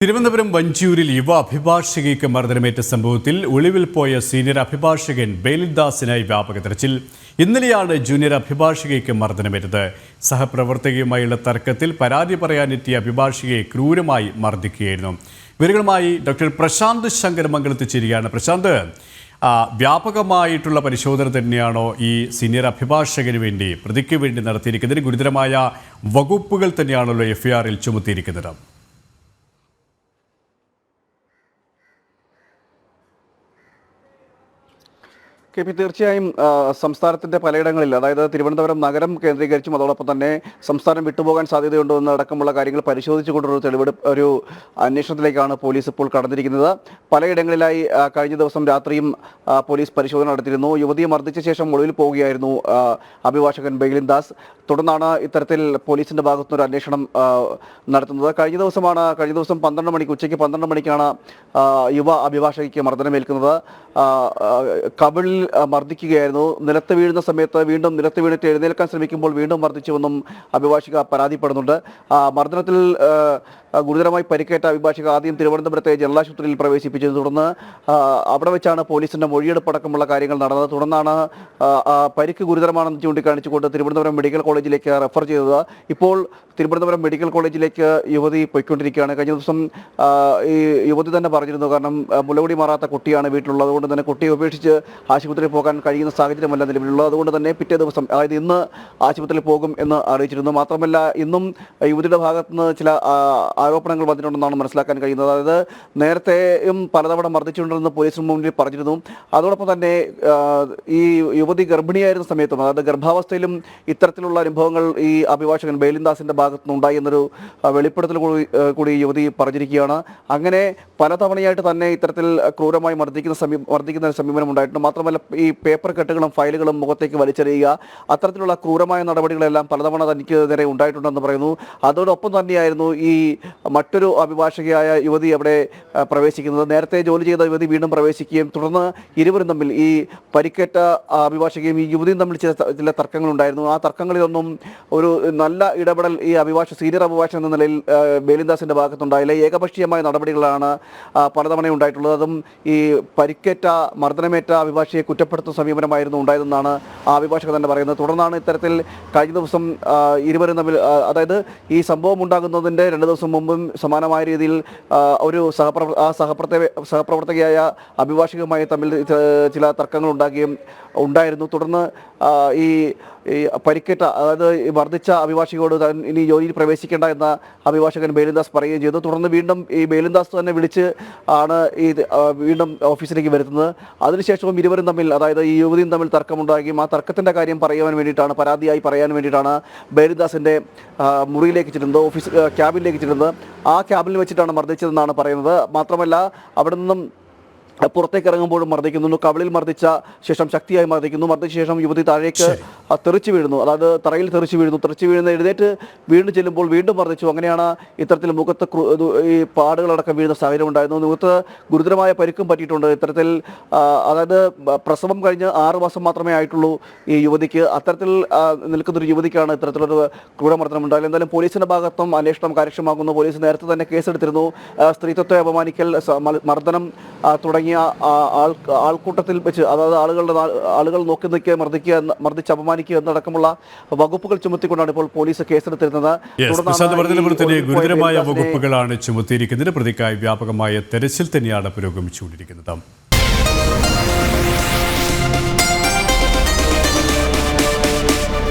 തിരുവനന്തപുരം വഞ്ചിയൂരിൽ യുവ അഭിഭാഷകയ്ക്ക് മർദ്ദനമേറ്റ സംഭവത്തിൽ ഒളിവിൽ പോയ സീനിയർ അഭിഭാഷകൻ ബേലിദാസിനായി വ്യാപക തെരച്ചിൽ. ഇന്നലെയാണ് ജൂനിയർ അഭിഭാഷകയ്ക്ക് മർദ്ദനമേറ്റത്. സഹപ്രവർത്തകയുമായുള്ള തർക്കത്തിൽ പരാതി പറയാനെത്തിയ അഭിഭാഷകയെ ക്രൂരമായി മർദ്ദിക്കുകയായിരുന്നു. വിവരങ്ങളുമായി ഡോക്ടർ പ്രശാന്ത് ശങ്കർ മംഗലത്ത് ചേരുകയാണ്. പ്രശാന്ത്, വ്യാപകമായിട്ടുള്ള പരിശോധന തന്നെയാണോ ഈ സീനിയർ അഭിഭാഷകന് വേണ്ടി, പ്രതിക്ക് വേണ്ടി നടത്തിയിരിക്കുന്നത്? ഗുരുതരമായ വകുപ്പുകൾ തന്നെയാണല്ലോ എഫ്ഐആറിൽ ചുമത്തിയിരിക്കുന്നത്. തീർച്ചയായും സംസ്ഥാനത്തിൻ്റെ പലയിടങ്ങളിൽ, അതായത് തിരുവനന്തപുരം നഗരം കേന്ദ്രീകരിച്ചും അതോടൊപ്പം തന്നെ സംസ്ഥാനം വിട്ടുപോകാൻ സാധ്യതയുണ്ടോ എന്നടക്കമുള്ള കാര്യങ്ങൾ പരിശോധിച്ചുകൊണ്ടൊരു ഒരു അന്വേഷണത്തിലേക്കാണ് പോലീസ് ഇപ്പോൾ കടന്നിരിക്കുന്നത്. പലയിടങ്ങളിലായി കഴിഞ്ഞ ദിവസം രാത്രിയും പോലീസ് പരിശോധന നടത്തിയിരുന്നു. യുവതിയെ മർദ്ദിച്ച ശേഷം ഒളിവിൽ പോവുകയായിരുന്നു അഭിഭാഷകൻ ബേലിദാസ്. തുടർന്നാണ് ഇത്തരത്തിൽ പോലീസിൻ്റെ ഭാഗത്തുനിന്നൊരു അന്വേഷണം നടത്തുന്നത്. കഴിഞ്ഞ ദിവസം 12 മണിക്ക്, ഉച്ചയ്ക്ക് 12 മണിക്കാണ് യുവ അഭിഭാഷകയ്ക്ക് മർദ്ദനമേൽക്കുന്നത്. കവിളിൽ മർദ്ദിക്കുകയായിരുന്നു. നിലത്ത് വീഴുന്ന സമയത്ത് വീണ്ടും നിലത്ത് വീണിട്ട് എഴുന്നേൽക്കാൻ ശ്രമിക്കുമ്പോൾ വീണ്ടും മർദ്ദിച്ചുവെന്നും അഭിഭാഷിക പരാതിപ്പെടുന്നുണ്ട്. മർദ്ദനത്തിൽ ഗുരുതരമായി പരിക്കേറ്റ അഭിഭാഷിക ആദ്യം തിരുവനന്തപുരത്തെ ജനറൽ ആശുപത്രിയിൽ പ്രവേശിപ്പിച്ചത്. തുടർന്ന് അവിടെ വെച്ചാണ് പോലീസിൻ്റെ മൊഴിയെടുപ്പടക്കമുള്ള കാര്യങ്ങൾ നടന്നത്. തുടർന്നാണ് പരിക്ക് ഗുരുതരമാണെന്ന് ചൂണ്ടിക്കാണിച്ചുകൊണ്ട് തിരുവനന്തപുരം മെഡിക്കൽ കോളേജിലേക്ക് റെഫർ ചെയ്തത്. ഇപ്പോൾ തിരുവനന്തപുരം മെഡിക്കൽ കോളേജിലേക്ക് യുവതി പോയിക്കൊണ്ടിരിക്കുകയാണ്. കഴിഞ്ഞ ദിവസം ഈ യുവതി തന്നെ പറഞ്ഞിരുന്നു, കാരണം മുലകുടി മാറാത്ത കുട്ടിയാണ് വീട്ടിലുള്ളത്, അതുകൊണ്ട് തന്നെ കുട്ടിയെ ഉപേക്ഷിച്ച് ആശുപത്രിയിൽ പോകാൻ കഴിയുന്ന സാഹചര്യമല്ല നിലവിലുള്ളത്. അതുകൊണ്ട് തന്നെ പിറ്റേ ദിവസം, അതായത് ഇന്ന് ആശുപത്രിയിൽ പോകും എന്ന് അറിയിച്ചിരുന്നു. മാത്രമല്ല ഇന്നും യുവതിയുടെ ഭാഗത്തുനിന്ന് ചില ആരോപണങ്ങൾ വന്നിട്ടുണ്ടെന്നാണ് മനസ്സിലാക്കാൻ കഴിയുന്നത്. അതായത് നേരത്തെയും പലതവണ മർദ്ദിച്ചിട്ടുണ്ടെന്ന് പോലീസിന് മുന്നിൽ പറഞ്ഞിരുന്നു. അതോടൊപ്പം തന്നെ ഈ യുവതി ഗർഭിണിയായിരുന്ന സമയത്തും, അതായത് ഗർഭാവസ്ഥയിലും ഇത്തരത്തിലുള്ള അനുഭവങ്ങൾ ഈ അഭിഭാഷകൻ ബേലിദാസിൻ്റെ ഭാഗത്തുനിന്ന് ഉണ്ടായി എന്നൊരു വെളിപ്പെടുത്തൽ കൂടി യുവതി പറഞ്ഞിരിക്കുകയാണ്. അങ്ങനെ പലതവണയായിട്ട് തന്നെ ഇത്തരത്തിൽ ക്രൂരമായി മർദ്ദിക്കുന്ന സമീപനം ഉണ്ടായിട്ടുണ്ട്. മാത്രമല്ല ഈ പേപ്പർ കെട്ടുകളും ഫയലുകളും മുഖത്തേക്ക് വലിച്ചെറിയുക, അത്തരത്തിലുള്ള ക്രൂരമായ നടപടികളെല്ലാം പലതവണ തനിക്ക് നേരെ ഉണ്ടായിട്ടുണ്ടെന്ന് പറയുന്നു. അതോടൊപ്പം തന്നെയായിരുന്നു ഈ മറ്റൊരു അഭിഭാഷകയായ യുവതി അവിടെ പ്രവേശിക്കുന്നത്. നേരത്തെ ജോലി ചെയ്ത യുവതി വീണ്ടും പ്രവേശിക്കുകയും തുടർന്ന് ഇരുവരും തമ്മിൽ, ഈ പരിക്കേറ്റ അഭിഭാഷകയും ഈ യുവതിയും തമ്മിൽ ചില തർക്കങ്ങളുണ്ടായിരുന്നു. ആ തർക്കങ്ങളിലൊന്നും ഒരു നല്ല ഇടപെടൽ ഈ സീനിയർ അഭിഭാഷകൻ എന്ന നിലയിൽ ബേലിദാസിൻ്റെ ഭാഗത്തുണ്ടായില്ല. ഏകപക്ഷീയമായ നടപടികളാണ് പലതവണ ഉണ്ടായിട്ടുള്ളത്. അതും ഈ പരിക്കേറ്റ മർദ്ദനമേറ്റ അഭിഭാഷകയെ കുറ്റപ്പെടുത്തുന്ന സമീപനമായിരുന്നു ഉണ്ടായതെന്നാണ് ആ അഭിഭാഷക തന്നെ പറയുന്നത്. തുടർന്നാണ് ഇത്തരത്തിൽ കഴിഞ്ഞ ദിവസം ഇരുവരും തമ്മിൽ, അതായത് ഈ സംഭവം ഉണ്ടാകുന്നതിൻ്റെ 2 ദിവസം മുമ്പും സമാനമായ രീതിയിൽ ഒരു സഹപ്രവർത്തകയായ അഭിഭാഷകയുമായി തമ്മിൽ ചില തർക്കങ്ങൾ ഉണ്ടായിരുന്നു. തുടർന്ന് ഈ പരിക്കേറ്റ, അതായത് മർദ്ദിച്ച അഭിഭാഷകയോട് ഇനി ജോലിയിൽ പ്രവേശിക്കേണ്ട എന്ന അഭിഭാഷകൻ ബേലിദാസ് പറയുകയും ചെയ്തു. തുടർന്ന് വീണ്ടും ഈ ബേലിദാസ് തന്നെ വിളിച്ച് ആണ് വീണ്ടും ഓഫീസിലേക്ക് വരുത്തുന്നത്. അതിനുശേഷവും ഇരുവരും തമ്മിൽ, അതായത് ഈ യുവതിയും തമ്മിൽ തർക്കമുണ്ടാകുകയും ആ തർക്കത്തിൻ്റെ കാര്യം പരാതിയായി പറയാൻ വേണ്ടിയിട്ടാണ് ബേലിദാസിൻ്റെ മുറിയിലേക്ക് ചെല്ലുന്നത്, ക്യാബിനിലേക്ക് ചെല്ലുന്നത്. ആ ക്യാബിനിൽ വെച്ചിട്ടാണ് മർദ്ദിച്ചതെന്നാണ് പറയുന്നത്. മാത്രമല്ല അവിടെ നിന്നും പുറത്തേക്ക് ഇറങ്ങുമ്പോഴും മർദ്ദിക്കുന്നു. കവിളിൽ മർദ്ദിച്ച ശേഷം ശക്തിയായി മർദ്ദിച്ച ശേഷം യുവതി താഴേക്ക് തെറിച്ചു വീഴുന്നു, അതായത് തറയിൽ തെറിച്ചു വീഴുന്ന എഴുന്നേറ്റ് വീണ്ടും ചെല്ലുമ്പോൾ വീണ്ടും മർദ്ദിച്ചു. അങ്ങനെയാണ് ഇത്തരത്തിൽ മുഖത്ത് ഈ പാടുകളടക്കം വീഴുന്ന സാഹചര്യം ഉണ്ടായിരുന്നു. മുഖത്ത് ഗുരുതരമായ പരിക്കും പറ്റിയിട്ടുണ്ട്. ഇത്തരത്തിൽ, അതായത് പ്രസവം കഴിഞ്ഞ് 6 മാസം മാത്രമേ ആയിട്ടുള്ളൂ ഈ യുവതിക്ക്. അത്തരത്തിൽ നിൽക്കുന്നൊരു യുവതിക്കാണ് ഇത്തരത്തിലൊരു ക്രൂരമർദ്ദനം ഉണ്ടായത്. എന്തായാലും പോലീസിൻ്റെ ഭാഗത്തും അന്വേഷണം കാര്യക്ഷമമാക്കുന്നു. പോലീസ് നേരത്തെ തന്നെ കേസെടുത്തിരുന്നു. സ്ത്രീത്വത്തെ അപമാനിക്കൽ, മർദ്ദനം തുടങ്ങിയ ആൾക്കൂട്ടത്തിൽ വെച്ച്, അതായത് ആളുകൾ നോക്കി നിൽക്കുക, മർദ്ദിച്ച് അപമാനിക്കുക എന്നടക്കമുള്ള വകുപ്പുകൾ ചുമത്തിക്കൊണ്ടാണ് ഇപ്പോൾ പോലീസ് കേസെടുത്തിരുന്നത്. ഗുരുതരമായ വകുപ്പുകളാണ് ചുമത്തിയിരിക്കുന്നത്. പ്രതിക്കായി വ്യാപകമായ തെരച്ചിൽ തന്നെയാണ് പുരോഗമിച്ചുകൊണ്ടിരിക്കുന്നത്.